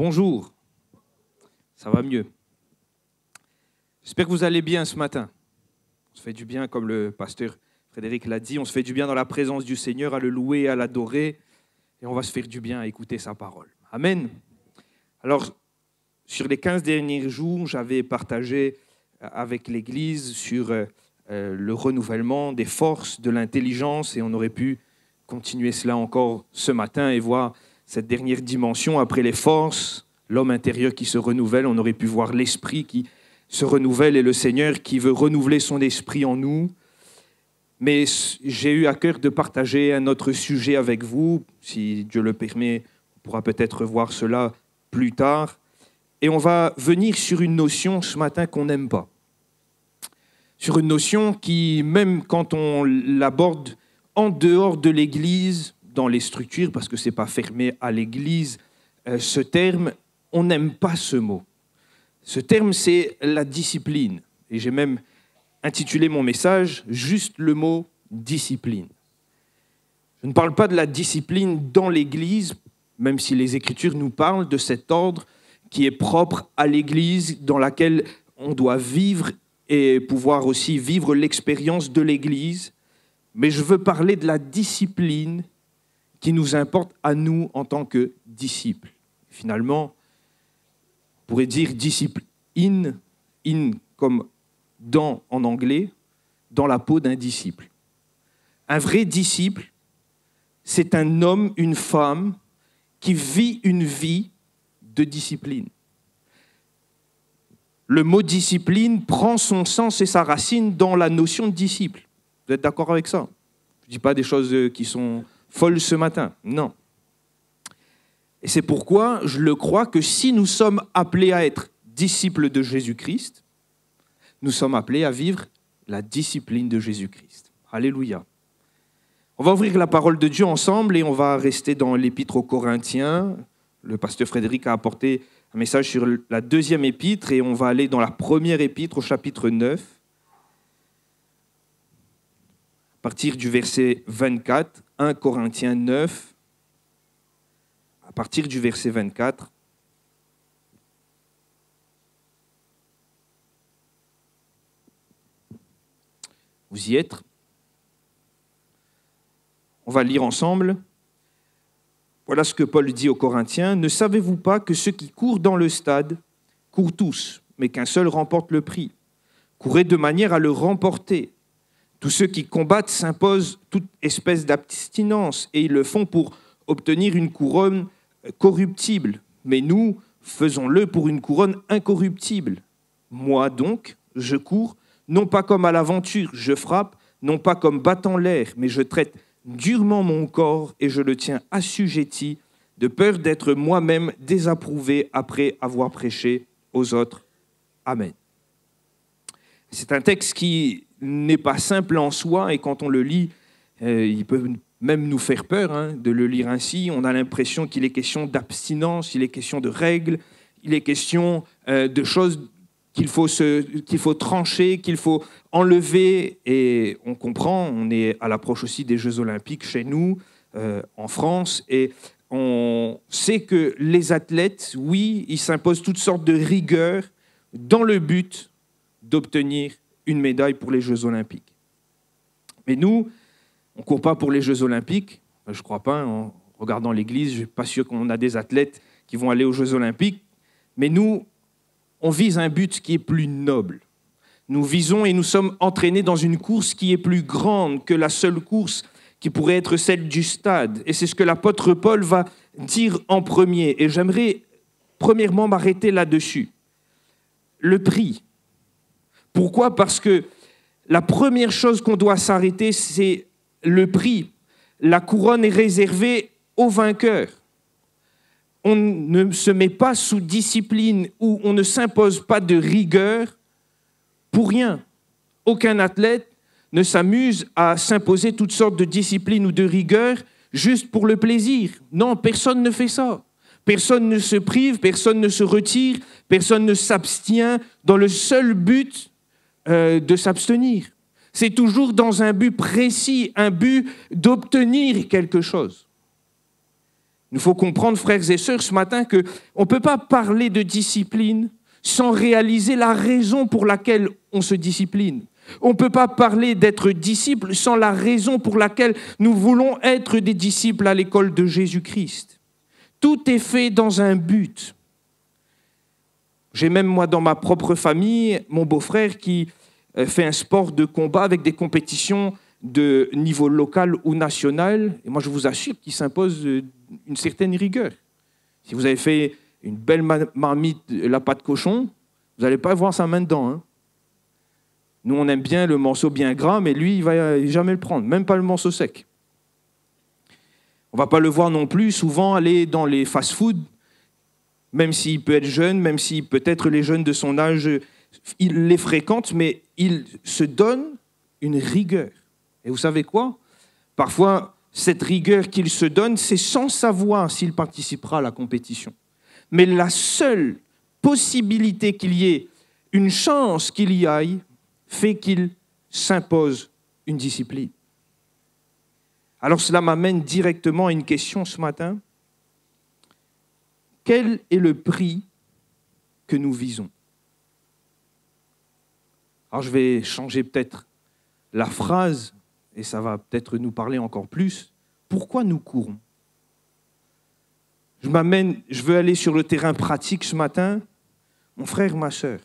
Bonjour, ça va mieux. J'espère que vous allez bien ce matin. On se fait du bien, comme le pasteur Frédéric l'a dit, on se fait du bien dans la présence du Seigneur, à le louer, à l'adorer, et on va se faire du bien à écouter sa parole. Amen. Alors, sur les 15 derniers jours, j'avais partagé avec l'Église sur le renouvellement des forces, de l'intelligence, et on aurait pu continuer cela encore ce matin et voir cette dernière dimension. Après les forces, l'homme intérieur qui se renouvelle, on aurait pu voir l'esprit qui se renouvelle et le Seigneur qui veut renouveler son esprit en nous. Mais j'ai eu à cœur de partager un autre sujet avec vous. Si Dieu le permet, on pourra peut-être voir cela plus tard. Et on va venir sur une notion ce matin qu'on n'aime pas. Sur une notion qui, même quand on l'aborde en dehors de l'Église, dans les structures, parce que ce n'est pas fermé à l'Église, ce terme, on n'aime pas ce mot. Ce terme, c'est la discipline. Et j'ai même intitulé mon message juste le mot discipline. Je ne parle pas de la discipline dans l'Église, même si les Écritures nous parlent de cet ordre qui est propre à l'Église, dans laquelle on doit vivre et pouvoir aussi vivre l'expérience de l'Église. Mais je veux parler de la discipline qui nous importe à nous en tant que disciples. Finalement, on pourrait dire disciple in comme dans en anglais, dans la peau d'un disciple. Un vrai disciple, c'est un homme, une femme qui vit une vie de discipline. Le mot discipline prend son sens et sa racine dans la notion de disciple. Vous êtes d'accord avec ça? Je ne dis pas des choses qui sont folles ce matin, non. Et c'est pourquoi je le crois que si nous sommes appelés à être disciples de Jésus-Christ, nous sommes appelés à vivre la discipline de Jésus-Christ. Alléluia. On va ouvrir la parole de Dieu ensemble et on va rester dans l'épître aux Corinthiens. Le pasteur Frédéric a apporté un message sur la deuxième épître et on va aller dans la première épître au chapitre 9. À partir du verset 24, 1 Corinthiens 9, à partir du verset 24. Vous y êtes? On va lire ensemble. Voilà ce que Paul dit aux Corinthiens. « Ne savez-vous pas que ceux qui courent dans le stade courent tous, mais qu'un seul remporte le prix? Courez de manière à le remporter. Tous ceux qui combattent s'imposent toute espèce d'abstinence et ils le font pour obtenir une couronne corruptible. Mais nous, faisons-le pour une couronne incorruptible. Moi donc, je cours, non pas comme à l'aventure, je frappe, non pas comme battant l'air, mais je traite durement mon corps et je le tiens assujetti, de peur d'être moi-même désapprouvé après avoir prêché aux autres. Amen. » C'est un texte qui n'est pas simple en soi et quand on le lit, il peut même nous faire peur de le lire ainsi. On a l'impression qu'il est question d'abstinence, il est question de règles, il est question de choses qu'il faut trancher, qu'il faut enlever. Et on comprend, on est à l'approche aussi des Jeux Olympiques chez nous, en France, et on sait que les athlètes, oui, ils s'imposent toutes sortes de rigueurs dans le but d'obtenir une médaille pour les Jeux Olympiques. Mais nous, on ne court pas pour les Jeux Olympiques, je ne crois pas, en regardant l'Église, je ne suis pas sûr qu'on a des athlètes qui vont aller aux Jeux Olympiques, mais nous, on vise un but qui est plus noble. Nous visons et nous sommes entraînés dans une course qui est plus grande que la seule course qui pourrait être celle du stade. Et c'est ce que l'apôtre Paul va dire en premier. Et j'aimerais premièrement m'arrêter là-dessus. Le prix. Pourquoi ? Parce que la première chose qu'on doit s'arrêter, c'est le prix. La couronne est réservée aux vainqueurs. On ne se met pas sous discipline ou on ne s'impose pas de rigueur pour rien. Aucun athlète ne s'amuse à s'imposer toutes sortes de disciplines ou de rigueur juste pour le plaisir. Non, personne ne fait ça. Personne ne se prive, personne ne se retire, personne ne s'abstient dans le seul but de s'abstenir. C'est toujours dans un but précis, un but d'obtenir quelque chose. Il faut comprendre, frères et sœurs, ce matin, qu'on ne peut pas parler de discipline sans réaliser la raison pour laquelle on se discipline. On ne peut pas parler d'être disciple sans la raison pour laquelle nous voulons être des disciples à l'école de Jésus-Christ. Tout est fait dans un but. J'ai même, moi, dans ma propre famille, mon beau-frère qui fait un sport de combat avec des compétitions de niveau local ou national. Et moi, je vous assure qu'il s'impose une certaine rigueur. Si vous avez fait une belle marmite, la pâte cochon, vous n'allez pas voir sa main dedans. Hein. Nous, on aime bien le morceau bien gras, mais lui, il ne va jamais le prendre, même pas le morceau sec. On ne va pas le voir non plus souvent aller dans les fast-foods, même s'il peut être jeune, même si peut-être les jeunes de son âge, il les fréquente, mais il se donne une rigueur. Et vous savez quoi? Parfois, cette rigueur qu'il se donne, c'est sans savoir s'il participera à la compétition. Mais la seule possibilité qu'il y ait une chance qu'il y aille fait qu'il s'impose une discipline. Alors cela m'amène directement à une question ce matin. Quel est le prix que nous visons? Alors je vais changer peut-être la phrase, et ça va peut-être nous parler encore plus. Pourquoi nous courons? Je veux aller sur le terrain pratique ce matin. Mon frère, ma sœur,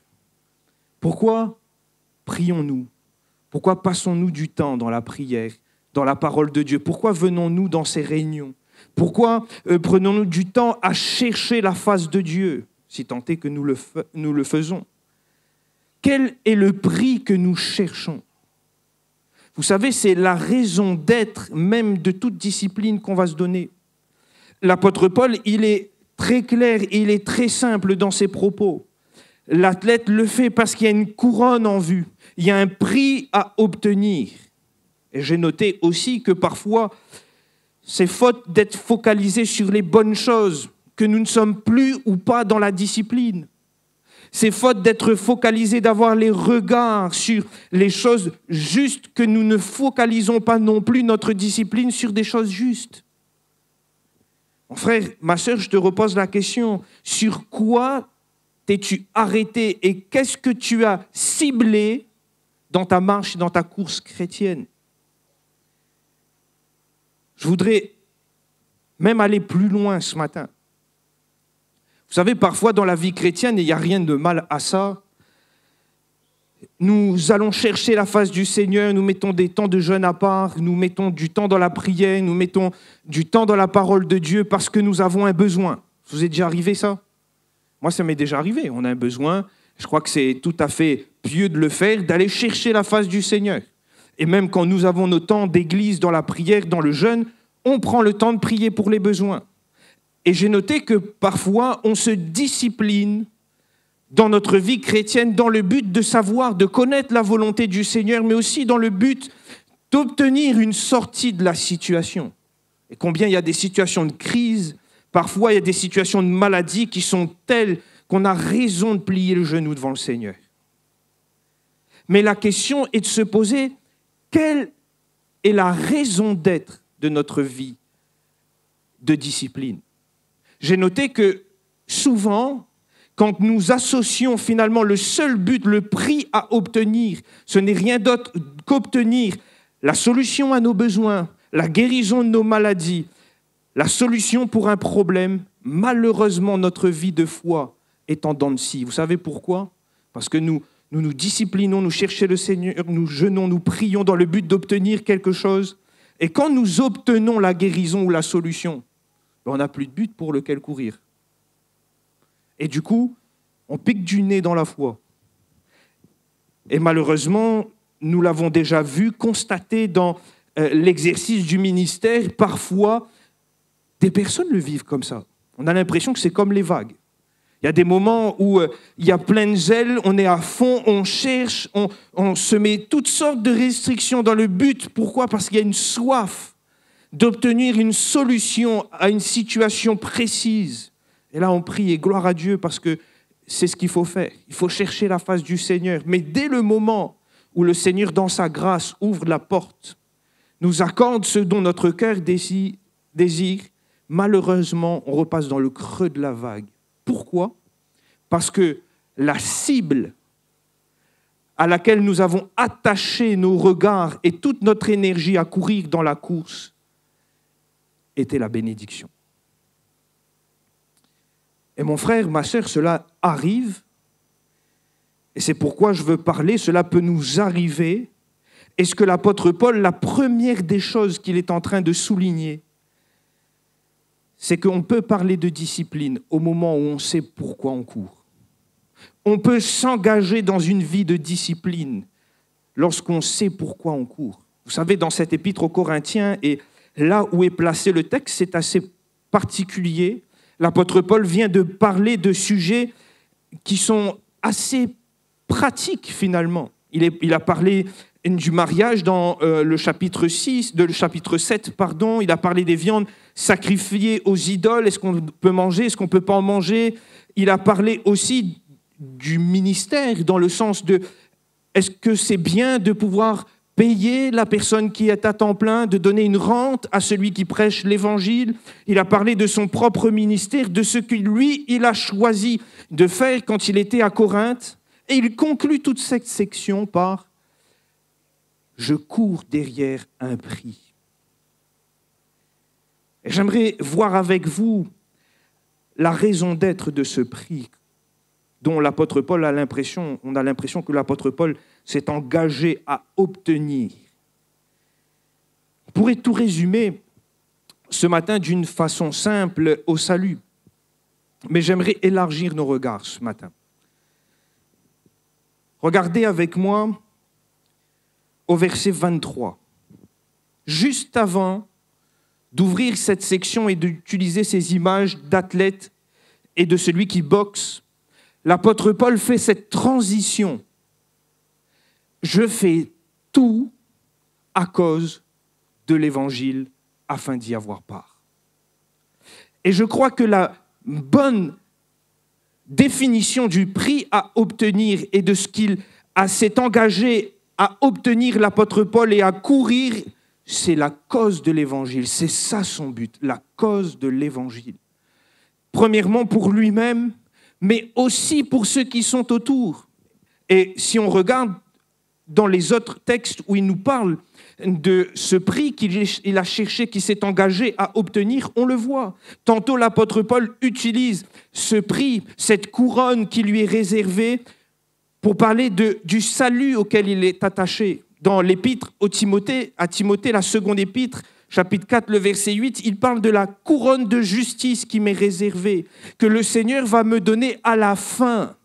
pourquoi prions-nous? Pourquoi passons-nous du temps dans la prière, dans la parole de Dieu? Pourquoi venons-nous dans ces réunions? Pourquoi prenons-nous du temps à chercher la face de Dieu, si tant est que nous le faisons? Quel est le prix que nous cherchons? Vous savez, c'est la raison d'être même de toute discipline qu'on va se donner. L'apôtre Paul, il est très clair, il est très simple dans ses propos. L'athlète le fait parce qu'il y a une couronne en vue, il y a un prix à obtenir. Et j'ai noté aussi que parfois, c'est faute d'être focalisé sur les bonnes choses, que nous ne sommes plus ou pas dans la discipline. C'est faute d'être focalisé, d'avoir les regards sur les choses justes, que nous ne focalisons pas non plus notre discipline sur des choses justes. Mon frère, ma sœur, je te repose la question. Sur quoi t'es-tu arrêté et qu'est-ce que tu as ciblé dans ta marche, dans ta course chrétienne? Je voudrais même aller plus loin ce matin. Vous savez, parfois dans la vie chrétienne, et il n'y a rien de mal à ça, nous allons chercher la face du Seigneur, nous mettons des temps de jeûne à part, nous mettons du temps dans la prière, nous mettons du temps dans la parole de Dieu parce que nous avons un besoin. Vous est déjà arrivé ça? Moi, ça m'est déjà arrivé. On a un besoin, je crois que c'est tout à fait pieux de le faire, d'aller chercher la face du Seigneur. Et même quand nous avons nos temps d'église, dans la prière, dans le jeûne, on prend le temps de prier pour les besoins. Et j'ai noté que parfois, on se discipline dans notre vie chrétienne dans le but de savoir, de connaître la volonté du Seigneur, mais aussi dans le but d'obtenir une sortie de la situation. Et combien il y a des situations de crise, parfois il y a des situations de maladie qui sont telles qu'on a raison de plier le genou devant le Seigneur. Mais la question est de se poser, quelle est la raison d'être de notre vie de discipline? J'ai noté que souvent, quand nous associons finalement le seul but, le prix à obtenir, ce n'est rien d'autre qu'obtenir la solution à nos besoins, la guérison de nos maladies, la solution pour un problème, malheureusement notre vie de foi est en dents de scie. Vous savez pourquoi? Parce que nous disciplinons, nous cherchons le Seigneur, nous jeûnons, nous prions dans le but d'obtenir quelque chose. Et quand nous obtenons la guérison ou la solution, on n'a plus de but pour lequel courir. Et du coup, on pique du nez dans la foi. Et malheureusement, nous l'avons déjà vu, constaté dans l'exercice du ministère, parfois, des personnes le vivent comme ça. On a l'impression que c'est comme les vagues. Il y a des moments où il y a plein de zèle, on est à fond, on cherche, on se met toutes sortes de restrictions dans le but. Pourquoi? Parce qu'il y a une soif d'obtenir une solution à une situation précise. Et là, on prie et gloire à Dieu parce que c'est ce qu'il faut faire. Il faut chercher la face du Seigneur. Mais dès le moment où le Seigneur, dans sa grâce, ouvre la porte, nous accorde ce dont notre cœur désire, malheureusement, on repasse dans le creux de la vague. Pourquoi ? Parce que la cible à laquelle nous avons attaché nos regards et toute notre énergie à courir dans la course était la bénédiction. Et mon frère, ma sœur, cela arrive, et c'est pourquoi je veux parler, cela peut nous arriver. Et ce que l'apôtre Paul, la première des choses qu'il est en train de souligner, c'est qu'on peut parler de discipline au moment où on sait pourquoi on court. On peut s'engager dans une vie de discipline lorsqu'on sait pourquoi on court. Vous savez, dans cette épître aux Corinthiens, et là où est placé le texte, c'est assez particulier. L'apôtre Paul vient de parler de sujets qui sont assez pratiques finalement. Il a parlé du mariage dans le chapitre 7, il a parlé des viandes sacrifiées aux idoles, est-ce qu'on peut manger, est-ce qu'on ne peut pas en manger. Il a parlé aussi du ministère, dans le sens de est-ce que c'est bien de pouvoir payer la personne qui est à temps plein, de donner une rente à celui qui prêche l'évangile. Il a parlé de son propre ministère, de ce que lui, il a choisi de faire quand il était à Corinthe. Et il conclut toute cette section par « Je cours derrière un prix ». Et j'aimerais voir avec vous la raison d'être de ce prix dont l'apôtre Paul on a l'impression que l'apôtre Paul s'est engagé à obtenir. On pourrait tout résumer ce matin d'une façon simple au salut, mais j'aimerais élargir nos regards ce matin. Regardez avec moi au verset 23. Juste avant d'ouvrir cette section et d'utiliser ces images d'athlètes et de celui qui boxe, l'apôtre Paul fait cette transition. Je fais tout à cause de l'évangile afin d'y avoir part. Et je crois que la bonne définition du prix à obtenir et de ce qu'il s'est engagé à obtenir l'apôtre Paul et à courir, c'est la cause de l'évangile. C'est ça son but, la cause de l'évangile. Premièrement pour lui-même, mais aussi pour ceux qui sont autour. Et si on regarde dans les autres textes où il nous parle de ce prix qu'il a cherché, qu'il s'est engagé à obtenir, on le voit. Tantôt l'apôtre Paul utilise ce prix, cette couronne qui lui est réservée pour parler du salut auquel il est attaché. Dans l'épître à Timothée, la seconde épître, chapitre 4, le verset 8, il parle de la couronne de justice qui m'est réservée, que le Seigneur va me donner à la fin.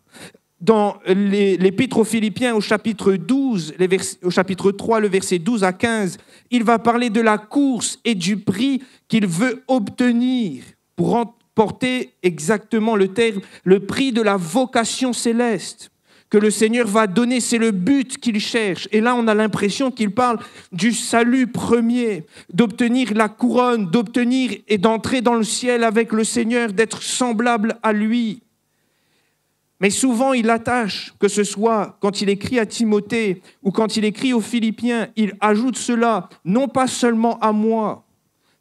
Dans l'épître aux Philippiens, au chapitre 12, au chapitre 3, le verset 12 à 15, il va parler de la course et du prix qu'il veut obtenir pour remporter exactement le terme, le prix de la vocation céleste que le Seigneur va donner, c'est le but qu'il cherche. Et là, on a l'impression qu'il parle du salut premier, d'obtenir la couronne, d'obtenir et d'entrer dans le ciel avec le Seigneur, d'être semblable à lui. Mais souvent, il attache, que ce soit quand il écrit à Timothée ou quand il écrit aux Philippiens, il ajoute cela, non pas seulement à moi,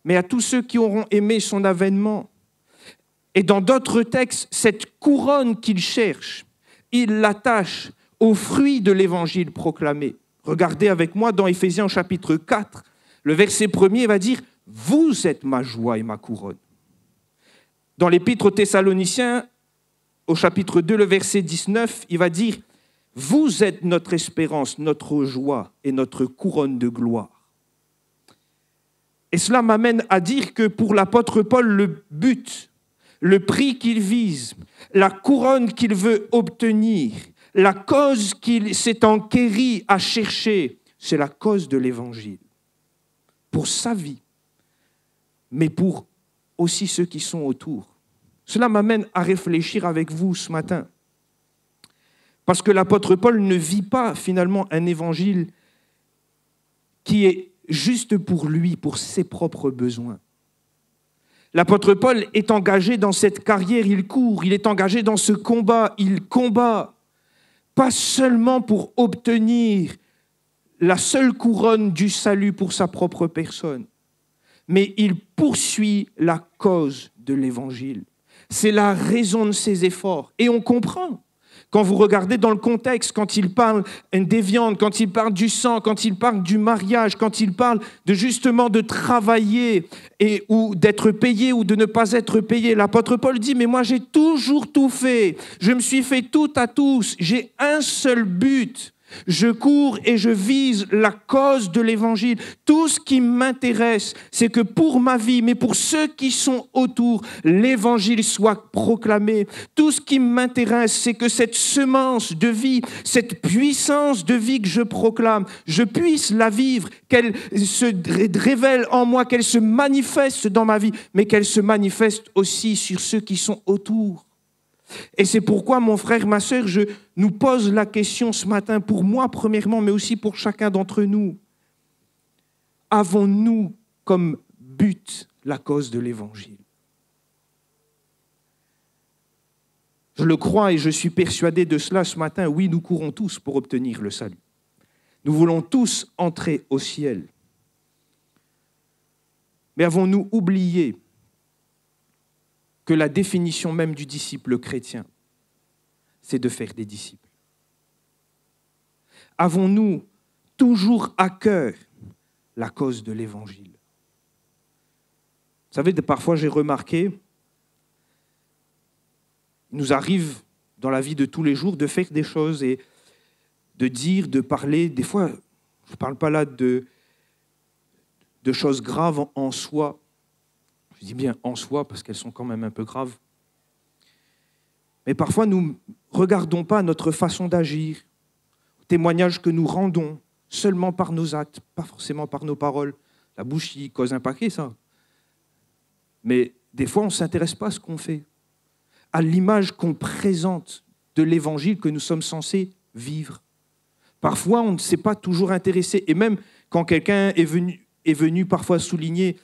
mais à tous ceux qui auront aimé son avènement. Et dans d'autres textes, cette couronne qu'il cherche, il l'attache aux fruits de l'évangile proclamé. Regardez avec moi dans Éphésiens chapitre 4, le verset 1er va dire « Vous êtes ma joie et ma couronne ». Dans l'épître aux Thessaloniciens, au chapitre 2, le verset 19, il va dire « Vous êtes notre espérance, notre joie et notre couronne de gloire ». Et cela m'amène à dire que pour l'apôtre Paul, le but, le prix qu'il vise, la couronne qu'il veut obtenir, la cause qu'il s'est enquéri à chercher, c'est la cause de l'évangile. Pour sa vie, mais pour aussi ceux qui sont autour. Cela m'amène à réfléchir avec vous ce matin. Parce que l'apôtre Paul ne vit pas finalement un évangile qui est juste pour lui, pour ses propres besoins. L'apôtre Paul est engagé dans cette carrière, il court, il est engagé dans ce combat, il combat, pas seulement pour obtenir la seule couronne du salut pour sa propre personne, mais il poursuit la cause de l'Évangile. C'est la raison de ses efforts. Et on comprend. Quand vous regardez dans le contexte, quand il parle des viandes, quand il parle du sang, quand il parle du mariage, quand il parle de justement de travailler ou d'être payé ou de ne pas être payé, l'apôtre Paul dit « Mais moi j'ai toujours tout fait, je me suis fait tout à tous, j'ai un seul but. Je cours et je vise la cause de l'Évangile. Tout ce qui m'intéresse, c'est que pour ma vie, mais pour ceux qui sont autour, l'Évangile soit proclamé. Tout ce qui m'intéresse, c'est que cette semence de vie, cette puissance de vie que je proclame, je puisse la vivre, qu'elle se révèle en moi, qu'elle se manifeste dans ma vie, mais qu'elle se manifeste aussi sur ceux qui sont autour. Et c'est pourquoi, mon frère, ma sœur, je nous pose la question ce matin, pour moi premièrement, mais aussi pour chacun d'entre nous. Avons-nous comme but la cause de l'Évangile ? Je le crois et je suis persuadé de cela ce matin. Oui, nous courons tous pour obtenir le salut. Nous voulons tous entrer au ciel. Mais avons-nous oublié que la définition même du disciple chrétien, c'est de faire des disciples? Avons-nous toujours à cœur la cause de l'Évangile? Vous savez, parfois j'ai remarqué, il nous arrive dans la vie de tous les jours de faire des choses et de dire, de parler. Des fois, je ne parle pas là de choses graves en soi. Je dis bien en soi parce qu'elles sont quand même un peu graves. Mais parfois, nous ne regardons pas notre façon d'agir, le témoignage que nous rendons seulement par nos actes, pas forcément par nos paroles. La bouche y cause un paquet, ça. Mais des fois, on ne s'intéresse pas à ce qu'on fait, à l'image qu'on présente de l'Évangile que nous sommes censés vivre. Parfois, on ne s'est pas toujours intéressé. Et même quand quelqu'un est venu parfois souligner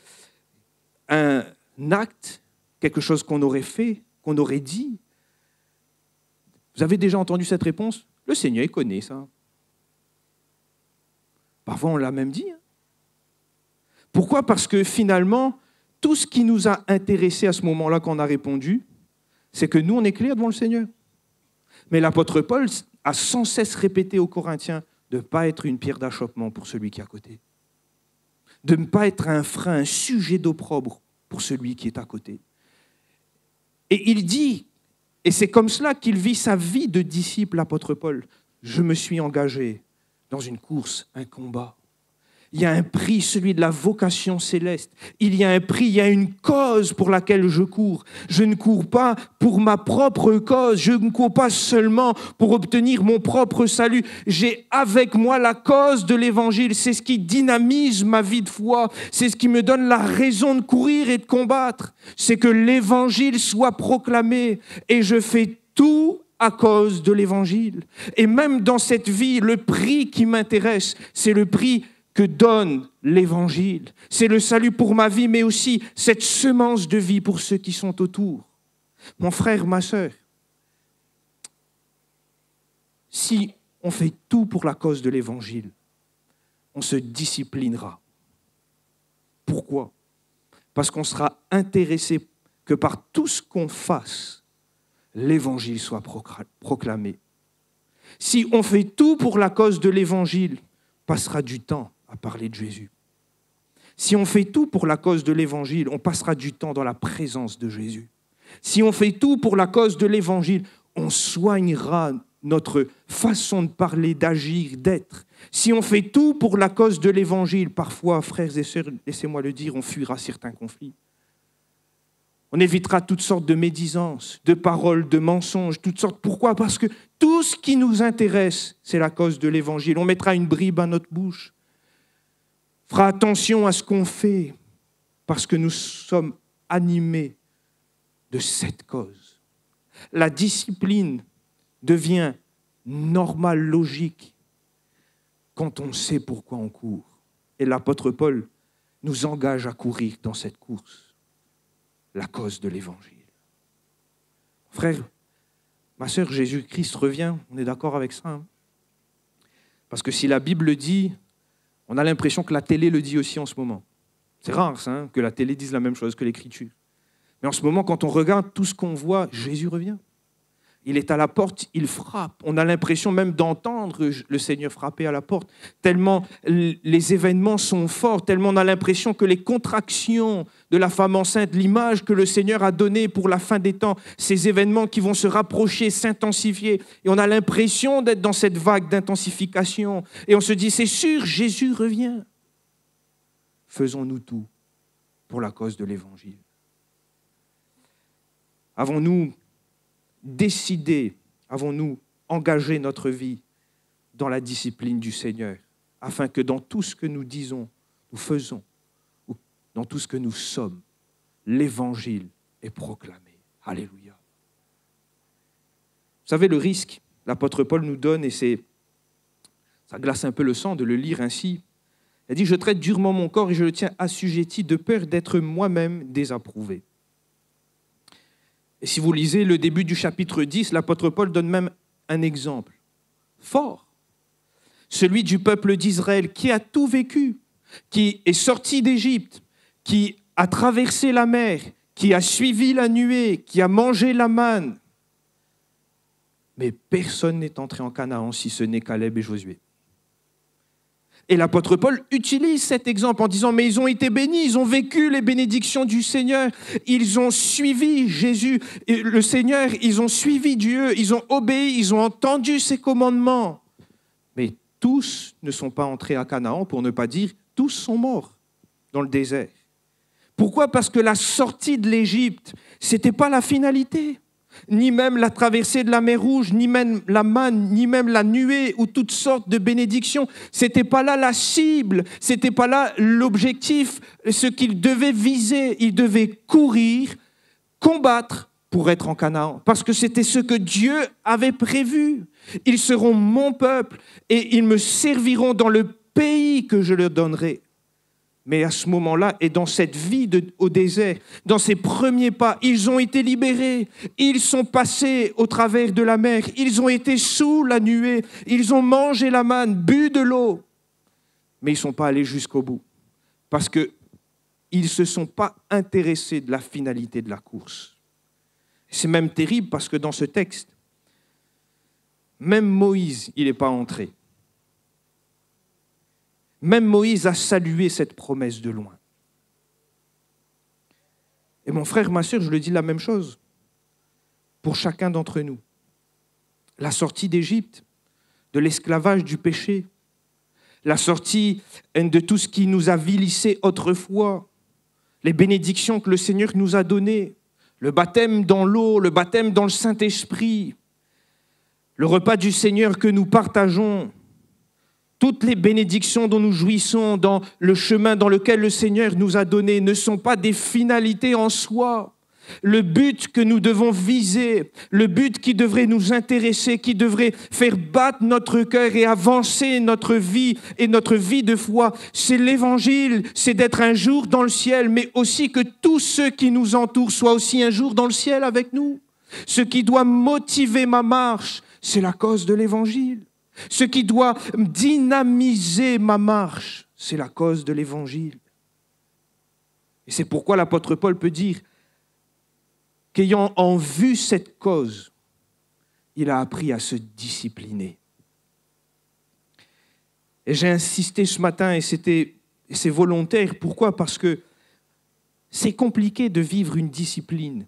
un acte, quelque chose qu'on aurait fait, qu'on aurait dit. Vous avez déjà entendu cette réponse ? Le Seigneur, il connaît ça. Parfois, on l'a même dit. Pourquoi ? Parce que finalement, tout ce qui nous a intéressés à ce moment-là qu'on a répondu, c'est que nous, on est clairs devant le Seigneur. Mais l'apôtre Paul a sans cesse répété aux Corinthiens de ne pas être une pierre d'achoppement pour celui qui est à côté. De ne pas être un frein, un sujet d'opprobre pour celui qui est à côté. Et il dit, et c'est comme cela qu'il vit sa vie de disciple, l'apôtre Paul, je me suis engagé dans une course, un combat. Il y a un prix, celui de la vocation céleste. Il y a un prix, il y a une cause pour laquelle je cours. Je ne cours pas pour ma propre cause. Je ne cours pas seulement pour obtenir mon propre salut. J'ai avec moi la cause de l'Évangile. C'est ce qui dynamise ma vie de foi. C'est ce qui me donne la raison de courir et de combattre. C'est que l'Évangile soit proclamé. Et je fais tout à cause de l'Évangile. Et même dans cette vie, le prix qui m'intéresse, c'est le prix que donne l'Évangile. C'est le salut pour ma vie, mais aussi cette semence de vie pour ceux qui sont autour. Mon frère, ma sœur, si on fait tout pour la cause de l'Évangile, on se disciplinera. Pourquoi ? Parce qu'on sera intéressé que par tout ce qu'on fasse, l'Évangile soit proclamé. Si on fait tout pour la cause de l'Évangile, on passera du temps à parler de Jésus. Si on fait tout pour la cause de l'Évangile, on passera du temps dans la présence de Jésus. Si on fait tout pour la cause de l'Évangile, on soignera notre façon de parler, d'agir, d'être. Si on fait tout pour la cause de l'Évangile, parfois, frères et sœurs, laissez-moi le dire, on fuira certains conflits. On évitera toutes sortes de médisances, de paroles, de mensonges, toutes sortes. Pourquoi ? Parce que tout ce qui nous intéresse, c'est la cause de l'Évangile. On mettra une bribe à notre bouche. Fera attention à ce qu'on fait, parce que nous sommes animés de cette cause. La discipline devient normale, logique, quand on sait pourquoi on court. Et l'apôtre Paul nous engage à courir dans cette course, la cause de l'Évangile. Frère, ma sœur, Jésus-Christ revient, on est d'accord avec ça, hein ? Parce que si la Bible le dit, on a l'impression que la télé le dit aussi en ce moment. C'est rare, ça, hein, que la télé dise la même chose que l'Écriture. Mais en ce moment, quand on regarde tout ce qu'on voit, Jésus revient. Il est à la porte, il frappe. On a l'impression même d'entendre le Seigneur frapper à la porte. Tellement les événements sont forts, tellement on a l'impression que les contractions de la femme enceinte, l'image que le Seigneur a donnée pour la fin des temps, ces événements qui vont se rapprocher, s'intensifier. Et on a l'impression d'être dans cette vague d'intensification. Et on se dit, c'est sûr, Jésus revient. Faisons-nous tout pour la cause de l'Évangile. Avons-nous décidé, avons-nous engagé notre vie dans la discipline du Seigneur, afin que dans tout ce que nous disons, nous faisons, ou dans tout ce que nous sommes, l'Évangile est proclamé. Alléluia. Vous savez, le risque, l'apôtre Paul nous donne, et ça glace un peu le sang de le lire ainsi. Il dit, je traite durement mon corps et je le tiens assujetti de peur d'être moi-même désapprouvé. Et si vous lisez le début du chapitre 10, l'apôtre Paul donne même un exemple fort. Celui du peuple d'Israël qui a tout vécu, qui est sorti d'Égypte, qui a traversé la mer, qui a suivi la nuée, qui a mangé la manne. Mais personne n'est entré en Canaan si ce n'est Caleb et Josué. Et l'apôtre Paul utilise cet exemple en disant, mais ils ont été bénis, ils ont vécu les bénédictions du Seigneur, ils ont suivi Jésus, le Seigneur, ils ont suivi Dieu, ils ont obéi, ils ont entendu ses commandements. Mais tous ne sont pas entrés à Canaan, pour ne pas dire, tous sont morts dans le désert. Pourquoi ? Parce que la sortie de l'Égypte, ce n'était pas la finalité. Ni même la traversée de la mer Rouge, ni même la manne, ni même la nuée ou toutes sortes de bénédictions. Ce n'était pas là la cible, ce n'était pas là l'objectif, ce qu'il devait viser. Il devait courir, combattre pour être en Canaan, parce que c'était ce que Dieu avait prévu. Ils seront mon peuple et ils me serviront dans le pays que je leur donnerai. Mais à ce moment-là, et dans cette vie au désert, dans ces premiers pas, ils ont été libérés. Ils sont passés au travers de la mer. Ils ont été sous la nuée. Ils ont mangé la manne, bu de l'eau. Mais ils ne sont pas allés jusqu'au bout. Parce qu'ils ne se sont pas intéressés de la finalité de la course. C'est même terrible parce que dans ce texte, même Moïse, il n'est pas entré. Même Moïse a salué cette promesse de loin. Et mon frère, ma sœur, je le dis la même chose pour chacun d'entre nous. La sortie d'Égypte, de l'esclavage du péché, la sortie de tout ce qui nous a vilissés autrefois, les bénédictions que le Seigneur nous a données, le baptême dans l'eau, le baptême dans le Saint-Esprit, le repas du Seigneur que nous partageons, toutes les bénédictions dont nous jouissons dans le chemin dans lequel le Seigneur nous a donné ne sont pas des finalités en soi. Le but que nous devons viser, le but qui devrait nous intéresser, qui devrait faire battre notre cœur et avancer notre vie et notre vie de foi, c'est l'Évangile, c'est d'être un jour dans le ciel, mais aussi que tous ceux qui nous entourent soient aussi un jour dans le ciel avec nous. Ce qui doit motiver ma marche, c'est la cause de l'Évangile. Ce qui doit dynamiser ma marche, c'est la cause de l'Évangile. Et c'est pourquoi l'apôtre Paul peut dire qu'ayant en vue cette cause, il a appris à se discipliner. Et j'ai insisté ce matin, et c'est volontaire. Pourquoi ? Parce que c'est compliqué de vivre une discipline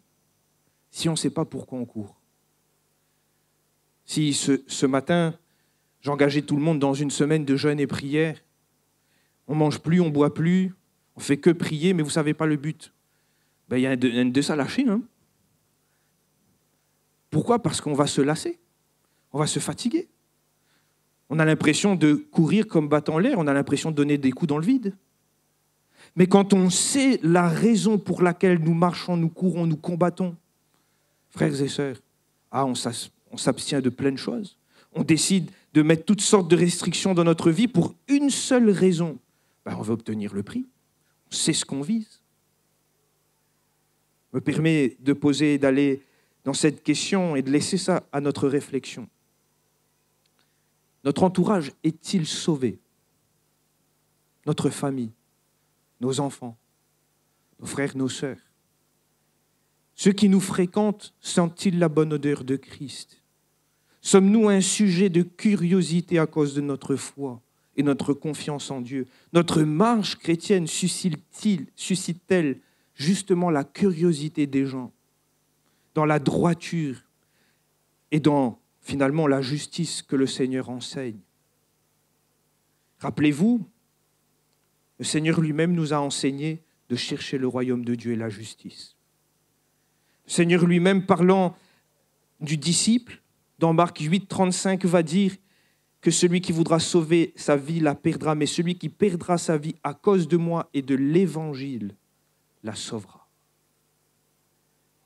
si on ne sait pas pourquoi on court. Si ce matin, j'engageais tout le monde dans une semaine de jeûne et prière. On ne mange plus, on ne boit plus, on ne fait que prier, mais vous ne savez pas le but. Il y a un de ça lâcher. Hein. Pourquoi ? Parce qu'on va se lasser, on va se fatiguer. On a l'impression de courir comme battant l'air, on a l'impression de donner des coups dans le vide. Mais quand on sait la raison pour laquelle nous marchons, nous courons, nous combattons, frères et sœurs, on s'abstient de plein de choses. On décide de mettre toutes sortes de restrictions dans notre vie pour une seule raison. On veut obtenir le prix. On sait ce qu'on vise. Me permet de poser et d'aller dans cette question et de laisser ça à notre réflexion. Notre entourage est-il sauvé ? Notre famille, nos enfants, nos frères, nos sœurs? Ceux qui nous fréquentent sentent-ils la bonne odeur de Christ? Sommes-nous un sujet de curiosité à cause de notre foi et notre confiance en Dieu? Notre marche chrétienne suscite-t-elle justement la curiosité des gens dans la droiture et dans finalement la justice que le Seigneur enseigne? Rappelez-vous, le Seigneur lui-même nous a enseigné de chercher le royaume de Dieu et la justice. Le Seigneur lui-même, parlant du disciple, dans Marc 8, 35, va dire que celui qui voudra sauver sa vie la perdra, mais celui qui perdra sa vie à cause de moi et de l'Évangile la sauvera.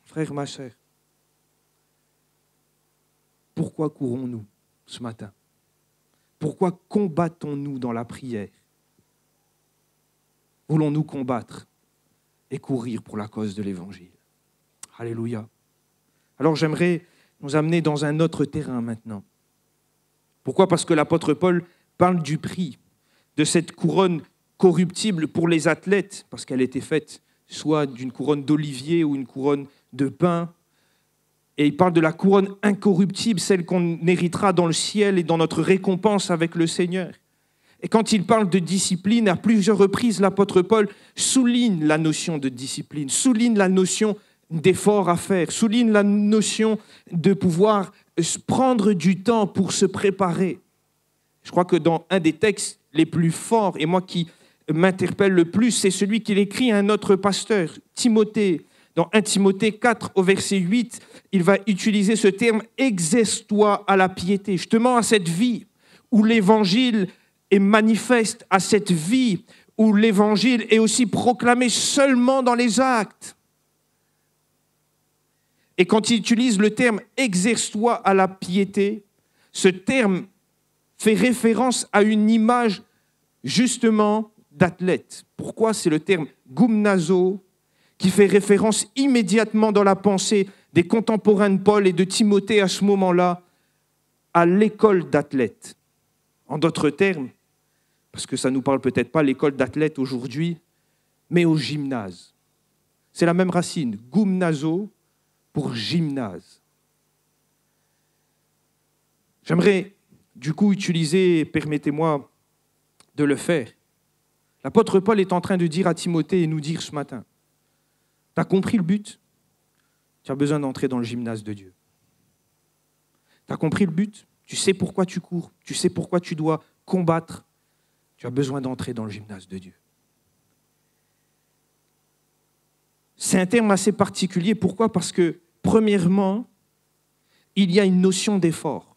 Frère, ma sœur, pourquoi courons-nous ce matin? Pourquoi combattons-nous dans la prière? Voulons-nous combattre et courir pour la cause de l'Évangile? Alléluia. Alors j'aimerais nous amener dans un autre terrain maintenant. Pourquoi? Parce que l'apôtre Paul parle du prix, de cette couronne corruptible pour les athlètes, parce qu'elle était faite soit d'une couronne d'olivier ou une couronne de pin. Et il parle de la couronne incorruptible, celle qu'on héritera dans le ciel et dans notre récompense avec le Seigneur. Et quand il parle de discipline, à plusieurs reprises, l'apôtre Paul souligne la notion de discipline, souligne la notion d'effort à faire, souligne la notion de pouvoir prendre du temps pour se préparer. Je crois que dans un des textes les plus forts, et moi qui m'interpelle le plus, c'est celui qu'il écrit à un autre pasteur, Timothée. Dans 1 Timothée 4, au verset 8, il va utiliser ce terme « exerce-toi à la piété », justement à cette vie où l'Évangile est manifeste, à cette vie où l'Évangile est aussi proclamé seulement dans les actes. Et quand il utilise le terme « exerce-toi à la piété », ce terme fait référence à une image justement d'athlète. Pourquoi? C'est le terme « gumnazo » qui fait référence immédiatement dans la pensée des contemporains de Paul et de Timothée à ce moment-là à l'école d'athlètes. En d'autres termes, parce que ça ne nous parle peut-être pas l'école d'athlètes aujourd'hui, mais au gymnase. C'est la même racine, gumnazo, pour gymnase. J'aimerais du coup utiliser, permettez-moi de le faire. L'apôtre Paul est en train de dire à Timothée et nous dire ce matin, tu as compris le but? Tu as besoin d'entrer dans le gymnase de Dieu. Tu as compris le but? Tu sais pourquoi tu cours, tu sais pourquoi tu dois combattre. Tu as besoin d'entrer dans le gymnase de Dieu. C'est un terme assez particulier. Pourquoi? Parce que, premièrement, il y a une notion d'effort.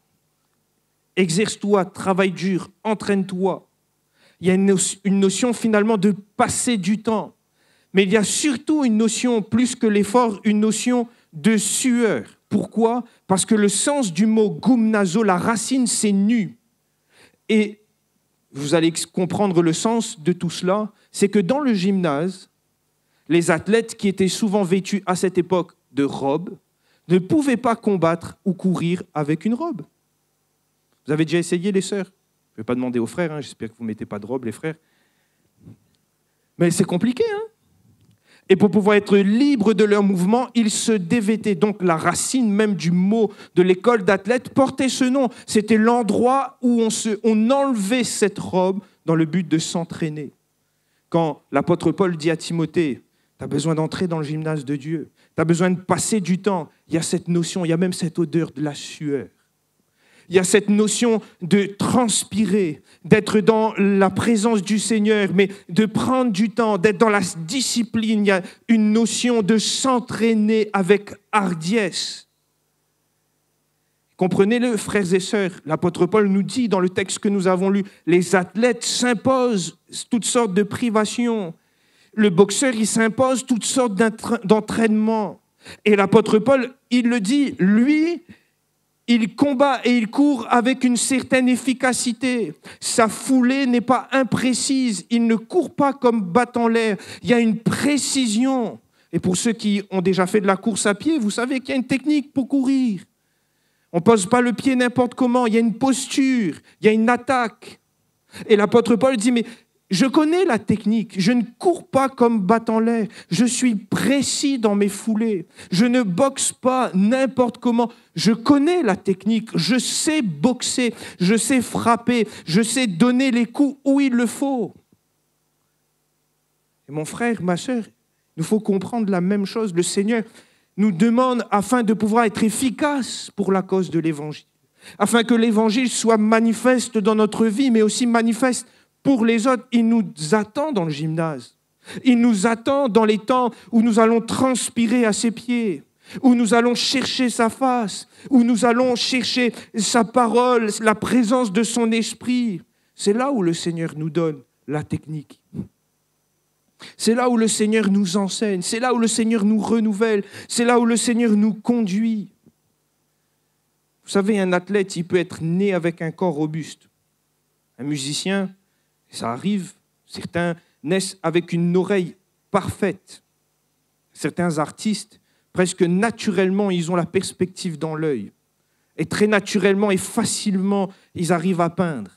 Exerce-toi, travaille dur, entraîne-toi. Il y a une notion finalement de passer du temps. Mais il y a surtout une notion, plus que l'effort, une notion de sueur. Pourquoi? Parce que le sens du mot gumnazo, la racine, c'est nu. Et vous allez comprendre le sens de tout cela, c'est que dans le gymnase, les athlètes qui étaient souvent vêtus à cette époque de robes ne pouvaient pas combattre ou courir avec une robe. Vous avez déjà essayé, les sœurs? Je ne vais pas demander aux frères, j'espère que vous ne mettez pas de robe, les frères. Mais c'est compliqué, Et pour pouvoir être libres de leur mouvement, ils se dévêtaient. Donc la racine même du mot de l'école d'athlètes portait ce nom. C'était l'endroit où on enlevait cette robe dans le but de s'entraîner. Quand l'apôtre Paul dit à Timothée, tu as besoin d'entrer dans le gymnase de Dieu, tu as besoin de passer du temps, il y a cette notion, il y a même cette odeur de la sueur. Il y a cette notion de transpirer, d'être dans la présence du Seigneur, mais de prendre du temps, d'être dans la discipline. Il y a une notion de s'entraîner avec hardiesse. Comprenez-le, frères et sœurs, l'apôtre Paul nous dit dans le texte que nous avons lu, les athlètes s'imposent toutes sortes de privations. Le boxeur, il s'impose toutes sortes d'entraînements. Et l'apôtre Paul, il le dit, lui, il combat et il court avec une certaine efficacité. Sa foulée n'est pas imprécise. Il ne court pas comme battant l'air. Il y a une précision. Et pour ceux qui ont déjà fait de la course à pied, vous savez qu'il y a une technique pour courir. On ne pose pas le pied n'importe comment. Il y a une posture, il y a une attaque. Et l'apôtre Paul dit, mais Je connais la technique. Je ne cours pas comme battant l'air. Je suis précis dans mes foulées. Je ne boxe pas n'importe comment. Je connais la technique. Je sais boxer. Je sais frapper. Je sais donner les coups où il le faut. Et mon frère, ma sœur, il faut comprendre la même chose. Le Seigneur nous demande, afin de pouvoir être efficace pour la cause de l'Évangile, afin que l'Évangile soit manifeste dans notre vie, mais aussi manifeste pour les autres. Il nous attend dans le gymnase. Il nous attend dans les temps où nous allons transpirer à ses pieds, où nous allons chercher sa face, où nous allons chercher sa parole, la présence de son esprit. C'est là où le Seigneur nous donne la technique. C'est là où le Seigneur nous enseigne, c'est là où le Seigneur nous renouvelle, c'est là où le Seigneur nous conduit. Vous savez, un athlète, il peut être né avec un corps robuste. Un musicien, ça arrive, certains naissent avec une oreille parfaite. Certains artistes, presque naturellement, ils ont la perspective dans l'œil. Et très naturellement et facilement, ils arrivent à peindre.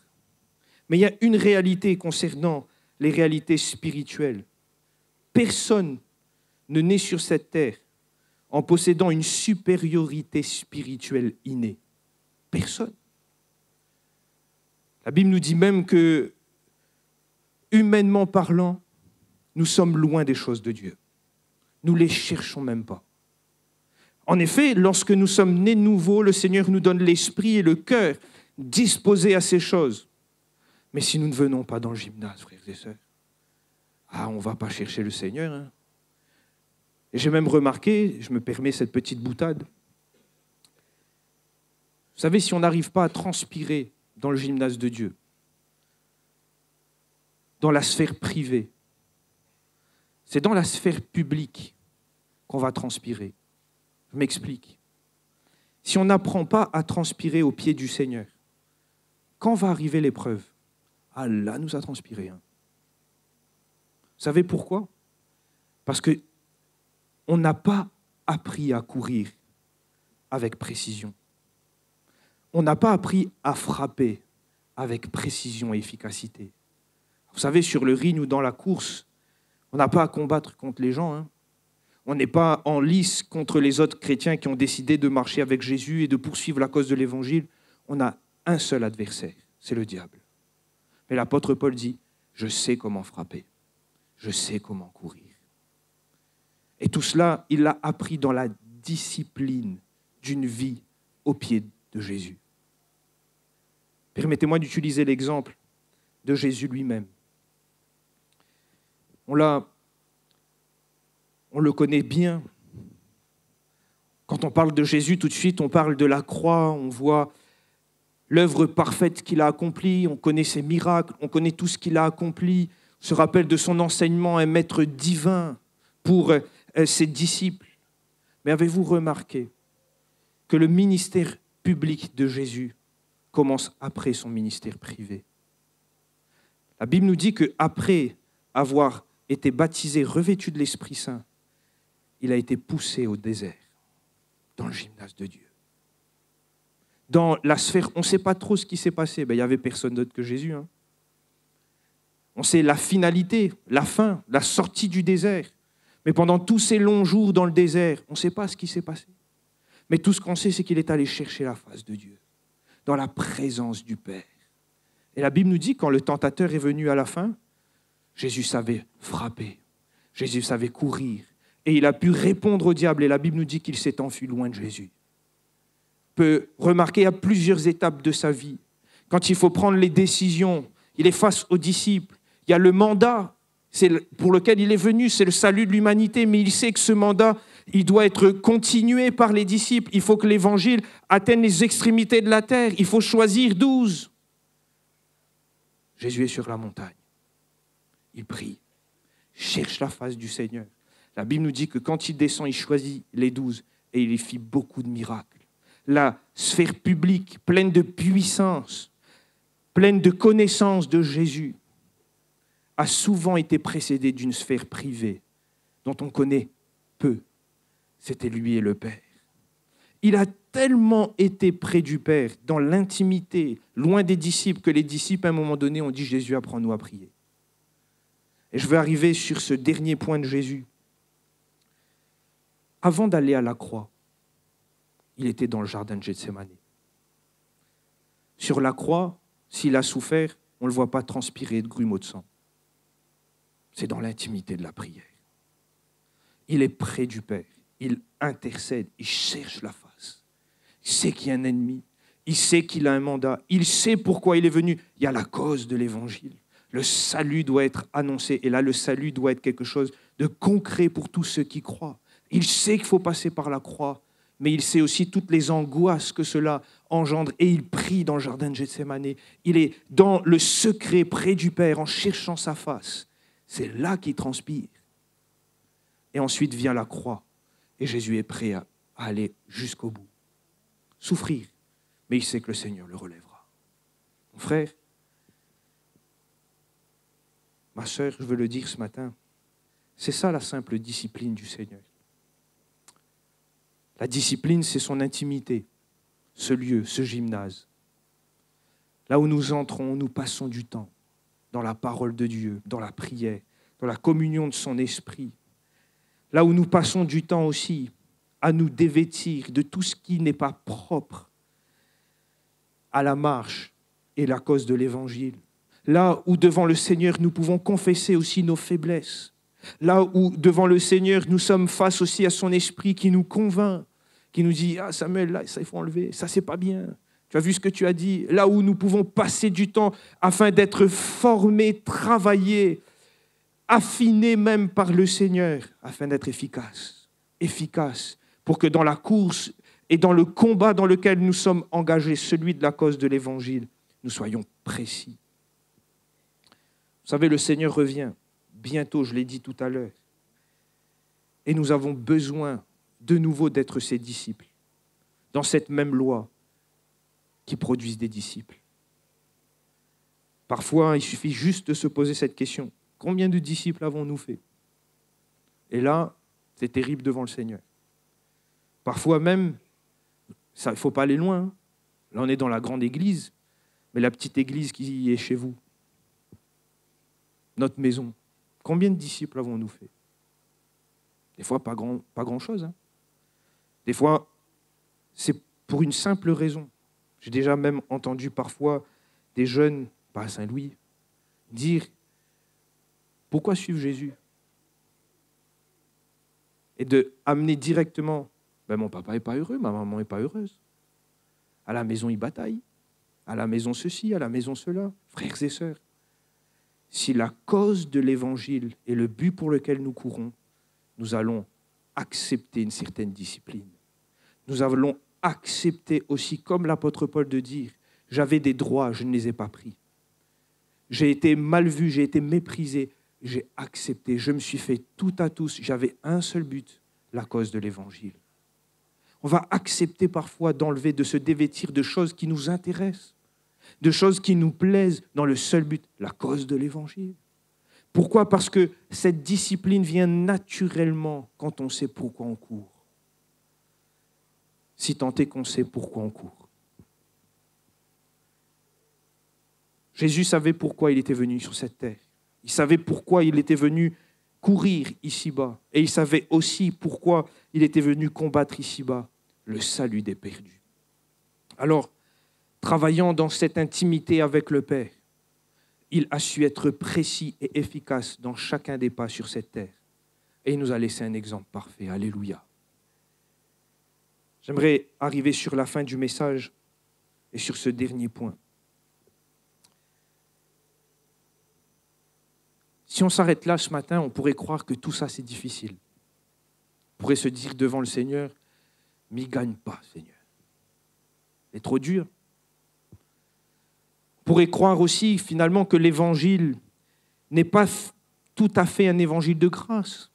Mais il y a une réalité concernant les réalités spirituelles. Personne ne naît sur cette terre en possédant une supériorité spirituelle innée. Personne. La Bible nous dit même que, humainement parlant, nous sommes loin des choses de Dieu. Nous ne les cherchons même pas. En effet, lorsque nous sommes nés nouveaux, le Seigneur nous donne l'esprit et le cœur disposés à ces choses. Mais si nous ne venons pas dans le gymnase, frères et sœurs, on ne va pas chercher le Seigneur. Hein. Et j'ai même remarqué, je me permets cette petite boutade, vous savez, si on n'arrive pas à transpirer dans le gymnase de Dieu, dans la sphère privée, c'est dans la sphère publique qu'on va transpirer. Je m'explique. Si on n'apprend pas à transpirer au pied du Seigneur, quand va arriver l'épreuve? Allah nous a transpiré. Hein. Vous savez pourquoi? Parce qu'on n'a pas appris à courir avec précision. On n'a pas appris à frapper avec précision et efficacité. Vous savez, sur le ring ou dans la course, on n'a pas à combattre contre les gens. Hein. On n'est pas en lice contre les autres chrétiens qui ont décidé de marcher avec Jésus et de poursuivre la cause de l'Évangile. On a un seul adversaire, c'est le diable. Mais l'apôtre Paul dit, je sais comment frapper, je sais comment courir. Et tout cela, il l'a appris dans la discipline d'une vie au pied de Jésus. Permettez-moi d'utiliser l'exemple de Jésus lui-même. On le connaît bien. Quand on parle de Jésus, tout de suite, on parle de la croix, on voit l'œuvre parfaite qu'il a accomplie, on connaît ses miracles, on connaît tout ce qu'il a accompli, on se rappelle de son enseignement, un maître divin pour ses disciples. Mais avez-vous remarqué que le ministère public de Jésus commence après son ministère privé? La Bible nous dit qu'après avoir été baptisé, revêtu de l'Esprit Saint, il a été poussé au désert, dans le gymnase de Dieu. Dans la sphère, on ne sait pas trop ce qui s'est passé. Il n'y avait personne d'autre que Jésus. Hein. On sait la finalité, la fin, la sortie du désert. Mais pendant tous ces longs jours dans le désert, on ne sait pas ce qui s'est passé. Mais tout ce qu'on sait, c'est qu'il est allé chercher la face de Dieu, dans la présence du Père. Et la Bible nous dit, quand le tentateur est venu à la fin, Jésus savait frapper, Jésus savait courir, et il a pu répondre au diable. Et la Bible nous dit qu'il s'est enfui loin de Jésus. On peut remarquer à plusieurs étapes de sa vie, quand il faut prendre les décisions, il est face aux disciples, il y a le mandat pour lequel il est venu, c'est le salut de l'humanité, mais il sait que ce mandat, il doit être continué par les disciples. Il faut que l'évangile atteigne les extrémités de la terre. Il faut choisir 12. Jésus est sur la montagne. Il prie, cherche la face du Seigneur. La Bible nous dit que quand il descend, il choisit les 12 et il y fit beaucoup de miracles. La sphère publique, pleine de puissance, pleine de connaissance de Jésus, a souvent été précédée d'une sphère privée dont on connaît peu. C'était lui et le Père. Il a tellement été près du Père, dans l'intimité, loin des disciples, que les disciples, à un moment donné, ont dit « Jésus, apprends-nous à prier ». Et je vais arriver sur ce dernier point de Jésus. Avant d'aller à la croix, il était dans le jardin de Gethsémani. Sur la croix, s'il a souffert, on ne le voit pas transpirer de grumeaux de sang. C'est dans l'intimité de la prière. Il est près du Père. Il intercède. Il cherche la face. Il sait qu'il y a un ennemi. Il sait qu'il a un mandat. Il sait pourquoi il est venu. Il y a la cause de l'Évangile. Le salut doit être annoncé. Et là, le salut doit être quelque chose de concret pour tous ceux qui croient. Il sait qu'il faut passer par la croix. Mais il sait aussi toutes les angoisses que cela engendre. Et il prie dans le jardin de Gethsémani. Il est dans le secret près du Père en cherchant sa face. C'est là qu'il transpire. Et ensuite vient la croix. Et Jésus est prêt à aller jusqu'au bout. Souffrir. Mais il sait que le Seigneur le relèvera. Mon frère, ma sœur, je veux le dire ce matin, c'est ça la simple discipline du Seigneur. La discipline, c'est son intimité, ce lieu, ce gymnase. Là où nous entrons, nous passons du temps dans la parole de Dieu, dans la prière, dans la communion de son esprit. Là où nous passons du temps aussi à nous dévêtir de tout ce qui n'est pas propre à la marche et la cause de l'Évangile. Là où devant le Seigneur, nous pouvons confesser aussi nos faiblesses. Là où devant le Seigneur, nous sommes face aussi à son esprit qui nous convainc, qui nous dit « Ah Samuel, là, ça il faut enlever, ça c'est pas bien. Tu as vu ce que tu as dit ?» Là où nous pouvons passer du temps afin d'être formés, travaillés, affinés même par le Seigneur, afin d'être efficaces, pour que dans la course et dans le combat dans lequel nous sommes engagés, celui de la cause de l'Évangile, nous soyons précis. Vous savez, le Seigneur revient bientôt, je l'ai dit tout à l'heure, et nous avons besoin de nouveau d'être ses disciples, dans cette même loi qui produise des disciples. Parfois, il suffit juste de se poser cette question. Combien de disciples avons-nous fait? Et là, c'est terrible devant le Seigneur. Parfois même, il ne faut pas aller loin. Hein. Là, on est dans la grande église, mais la petite église qui est chez vous, notre maison, combien de disciples avons-nous fait? Des fois, pas grand-chose. Hein. Des fois, c'est pour une simple raison. J'ai déjà même entendu parfois des jeunes, pas à Saint-Louis, dire « Pourquoi suivre Jésus ?» Et de amener directement « Mon papa n'est pas heureux, ma maman n'est pas heureuse. À la maison, ils bataillent. À la maison, ceci, à la maison, cela. » Frères et sœurs, si la cause de l'Évangile est le but pour lequel nous courons, nous allons accepter une certaine discipline. Nous allons accepter aussi, comme l'apôtre Paul de dire, « J'avais des droits, je ne les ai pas pris. J'ai été mal vu, j'ai été méprisé. J'ai accepté, je me suis fait tout à tous. J'avais un seul but, la cause de l'Évangile. » On va accepter parfois d'enlever, de se dévêtir de choses qui nous intéressent, de choses qui nous plaisent dans le seul but, la cause de l'Évangile. Pourquoi? Parce que cette discipline vient naturellement quand on sait pourquoi on court. Si tant est qu'on sait pourquoi on court. Jésus savait pourquoi il était venu sur cette terre. Il savait pourquoi il était venu courir ici-bas. Et il savait aussi pourquoi il était venu combattre ici-bas le salut des perdus. Alors, travaillant dans cette intimité avec le Père, il a su être précis et efficace dans chacun des pas sur cette terre. Et il nous a laissé un exemple parfait. Alléluia. J'aimerais arriver sur la fin du message et sur ce dernier point. Si on s'arrête là ce matin, on pourrait croire que tout ça, c'est difficile. On pourrait se dire devant le Seigneur, « M'y gagne pas, Seigneur. C'est trop dur. » On pourrait croire aussi, finalement, que l'Évangile n'est pas tout à fait un évangile de grâce.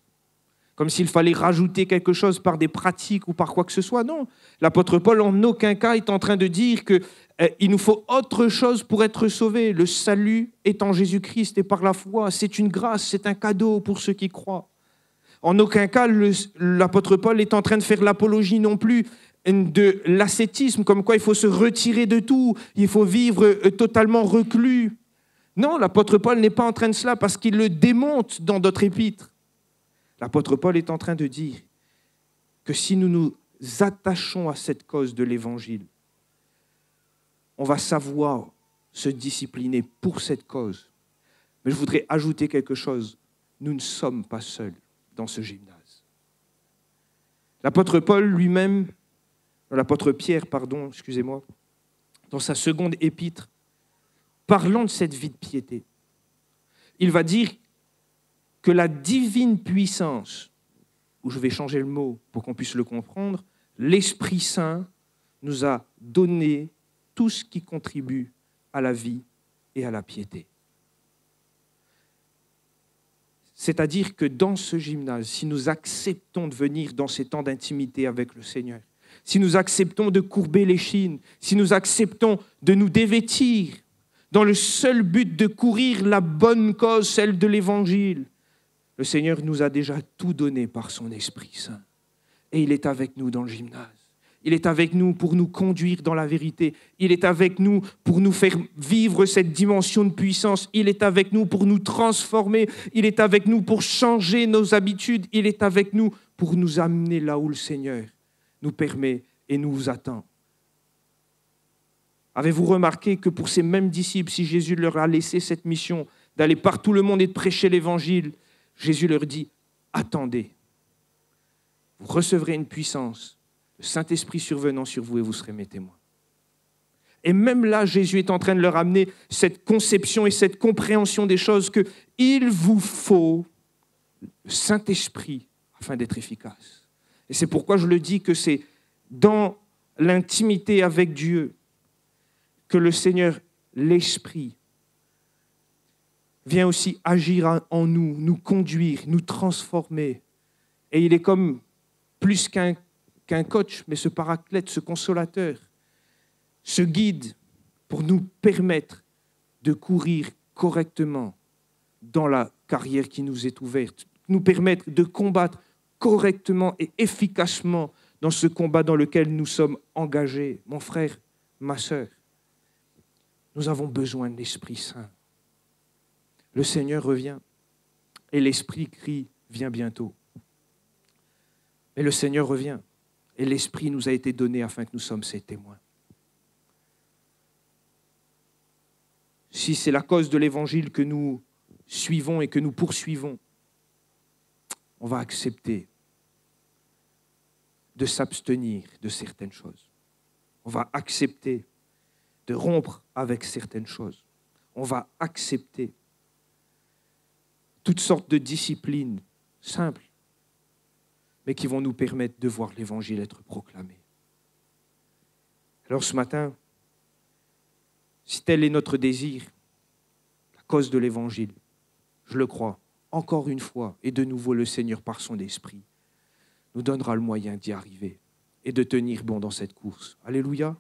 Comme s'il fallait rajouter quelque chose par des pratiques ou par quoi que ce soit. Non, l'apôtre Paul, en aucun cas, est en train de dire qu'il nous faut autre chose pour être sauvés. Le salut est en Jésus-Christ et par la foi. C'est une grâce, c'est un cadeau pour ceux qui croient. En aucun cas, l'apôtre Paul est en train de faire l'apologie non plus de l'ascétisme, comme quoi il faut se retirer de tout, il faut vivre totalement reclus. Non, l'apôtre Paul n'est pas en train de cela parce qu'il le démonte dans d'autres épîtres. L'apôtre Paul est en train de dire que si nous nous attachons à cette cause de l'Évangile, on va savoir se discipliner pour cette cause. Mais je voudrais ajouter quelque chose. Nous ne sommes pas seuls dans ce gymnase. L'apôtre Paul lui-même, l'apôtre Pierre, pardon, excusez-moi, dans sa seconde épître, parlant de cette vie de piété, il va dire que la divine puissance, où je vais changer le mot pour qu'on puisse le comprendre, l'Esprit Saint nous a donné tout ce qui contribue à la vie et à la piété. C'est-à-dire que dans ce gymnase, si nous acceptons de venir dans ces temps d'intimité avec le Seigneur, si nous acceptons de courber l'échine, si nous acceptons de nous dévêtir dans le seul but de courir la bonne cause, celle de l'Évangile, le Seigneur nous a déjà tout donné par son Esprit Saint. Et il est avec nous dans le gymnase. Il est avec nous pour nous conduire dans la vérité. Il est avec nous pour nous faire vivre cette dimension de puissance. Il est avec nous pour nous transformer. Il est avec nous pour changer nos habitudes. Il est avec nous pour nous amener là où le Seigneur nous permet et nous attend. Avez-vous remarqué que pour ces mêmes disciples, si Jésus leur a laissé cette mission d'aller par tout le monde et de prêcher l'Évangile, Jésus leur dit « Attendez, vous recevrez une puissance, le Saint-Esprit survenant sur vous et vous serez mes témoins. » Et même là, Jésus est en train de leur amener cette conception et cette compréhension des choses qu'il vous faut le Saint-Esprit afin d'être efficace. Et c'est pourquoi je le dis que c'est dans l'intimité avec Dieu que le Seigneur, l'Esprit, vient aussi agir en nous, nous conduire, nous transformer. Et il est comme plus qu'un coach, mais ce paraclète, ce consolateur, ce guide pour nous permettre de courir correctement dans la carrière qui nous est ouverte, nous permettre de combattre correctement et efficacement dans ce combat dans lequel nous sommes engagés. Mon frère, ma sœur, nous avons besoin de l'Esprit Saint. Le Seigneur revient et l'Esprit crie « Viens bientôt ». Mais le Seigneur revient et l'Esprit nous a été donné afin que nous sommes ses témoins. Si c'est la cause de l'Évangile que nous suivons et que nous poursuivons, on va accepter de s'abstenir de certaines choses. On va accepter de rompre avec certaines choses. On va accepter toutes sortes de disciplines simples, mais qui vont nous permettre de voir l'Évangile être proclamé. Alors ce matin, si tel est notre désir, la cause de l'Évangile, je le crois, encore une fois, et de nouveau le Seigneur par son Esprit, nous donnera le moyen d'y arriver et de tenir bon dans cette course. Alléluia.